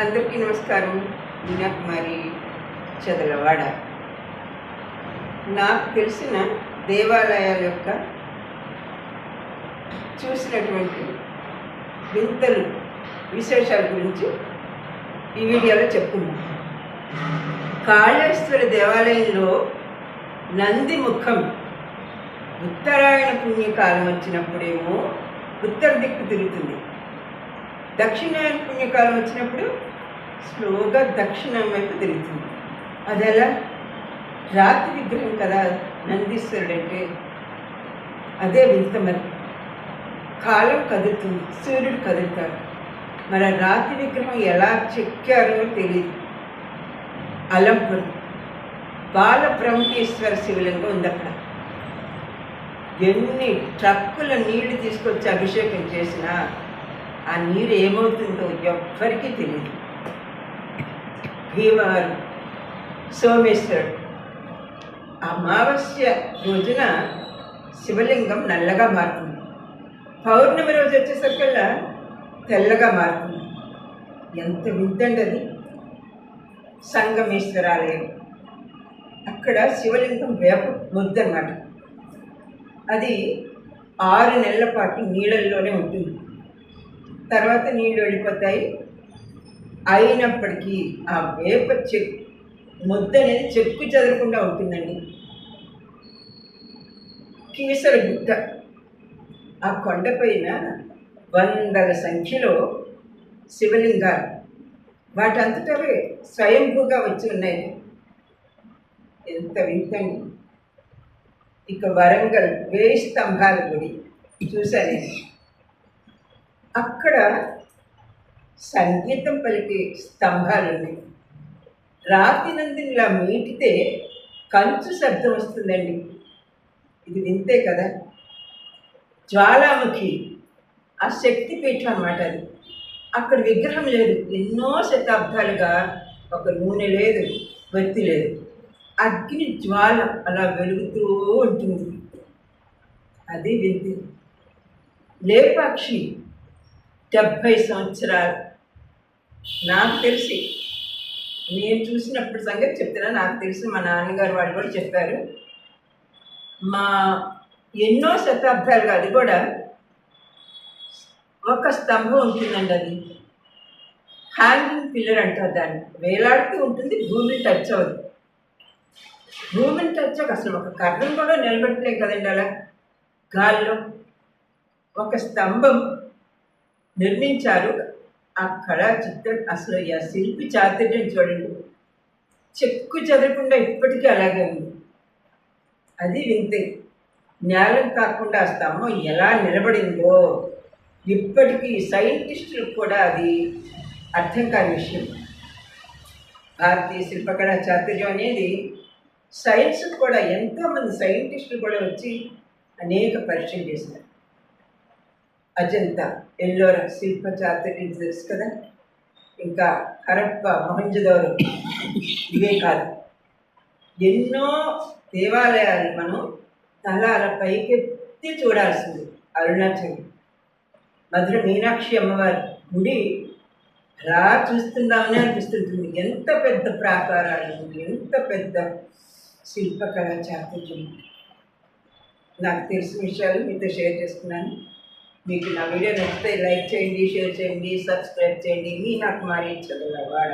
అందరికీ నమస్కారం. మీనాకుమారి చదలవాడ. నాకు తెలిసిన దేవాలయాల యొక్క చూసినటువంటి వింతలు విశేషాల గురించి ఈ వీడియోలో చెప్పుకున్నాం. కాళేశ్వర దేవాలయంలో నంది ముఖం ఉత్తరాయణ పుణ్యకాలం వచ్చినప్పుడేమో ఉత్తర దిక్కు తిరుగుతుంది, దక్షిణాయన పుణ్యకాలం వచ్చినప్పుడు స్లోగా దక్షిణం వైపు తిరుగుతుంది. అది ఎలా? రాతి విగ్రహం కదా నందీశ్వరుడు అంటే. అదే వింత. మరి కాలం కదులుతుంది, సూర్యుడు కదులుతాడు. మరి రాతి విగ్రహం ఎలా చెక్కారో తెలియదు. అలంపురం బాలబ్రహ్మేశ్వర శివలింగం ఉంది అక్కడ. ఎన్ని ట్రక్కుల నీళ్లు తీసుకొచ్చి అభిషేకం చేసినా ఆ నీరు ఏమవుతుందో ఎవ్వరికీ తెలియదు. భీమవరం సోమేశ్వరుడు అమావాస్య రోజున శివలింగం నల్లగా మారుతుంది, పౌర్ణమి రోజు వచ్చేసరికల్లా తెల్లగా మారుతుంది. ఎంత వింతండి అది. సంగమేశ్వరాలయం అక్కడ శివలింగం వేప ముద్ద అన్నమాట. అది 6 నెలల పాటు నీళ్ళల్లోనే ఉంటుంది, తర్వాత నీళ్ళు వెళ్ళిపోతాయి. అయినప్పటికీ ఆ వేప ముద్ద అనేది చెక్కు చెదరకుండా ఉంటుందండి. కీసర గుట్ట, ఆ కొండపైన వందల సంఖ్యలో శివలింగాలు వాటంతటవే స్వయంభూగా వచ్చి ఉన్నాయి. ఎంత వింతండి. ఇక వరంగల్ 1000 స్తంభాల గుడి చూశాను. అక్కడ సంగీతం పలికే స్తంభాలు ఉన్నాయి. రాతి నందిని ఇలా మీటితే కంచు శబ్దం వస్తుందండి. ఇది వింతే కదా. జ్వాలాముఖి ఆ శక్తి పీఠం అన్నమాట. అది అక్కడ విగ్రహం లేదు, ఎన్నో శతాబ్దాలుగా ఒక నూనె లేదు, వత్తి లేదు, అగ్ని జ్వాల అలా వెలుగుతూ ఉంటుంది. అది వింతే. లేపాక్షి 70 సంవత్సరాలు. నాకు తెలిసి, నేను చూసినప్పుడు సంగతి చెప్తున్నా, నాకు తెలిసి మా నాన్నగారు వాళ్ళు కూడా చెప్పారు. మా ఎన్నో శతాబ్దాలుగా అది కూడా ఒక స్తంభం ఉంటుందండి. అది హ్యాంగింగ్ పిల్లర్ అంటారు దాన్ని. వేలాడుతూ ఉంటుంది, భూమిని టచ్ అవ్వదు. భూమిని టచ్ అవ్వక అసలు ఒక కర్రను కూడా నిలబెట్టలేం కదండి. అలా గాల్లో ఒక స్తంభం నిర్మించారు. ఆ కళా చిత్రం అసలు ఆ శిల్పి చాతుర్యం చూడండి, చెక్కు చెదరకుండా ఇప్పటికీ అలాగే ఉంది. అది వింతే. నేలం కాకుండా ఆ స్తంభం ఎలా నిలబడిందో ఇప్పటికీ సైంటిస్టులకు కూడా అది అర్థం కాని విషయం. భారతీయ శిల్పకళా చాతుర్యం అనేది సైన్స్ కూడా ఎంతోమంది సైంటిస్టులు కూడా వచ్చి అనేక పరీక్షలు చేశారు. అజంతా ఎల్లోరా శిల్ప చాతుర్యం తెలుసు కదా. ఇంకా హరప్ప మొహంజోదారో, ఇవే కాదు ఎన్నో దేవాలయాలు మనం తలాల పైకెత్తి చూడాల్సింది. అరుణాచలం, మధుర మీనాక్షి అమ్మవారి గుడి అలా చూస్తున్నామని అనిపిస్తుంటుంది. ఎంత పెద్ద ప్రాకారాలు, ఎంత పెద్ద శిల్పకళా చాతుర్యం. నాకు తెలిసిన విషయాలు మీతో షేర్ చేస్తున్నాను. మీకు నా వీడియో నచ్చితే లైక్ చేయండి, షేర్ చేయండి, సబ్స్క్రైబ్ చేయండి. మీనాకుమారి చదలవాడ.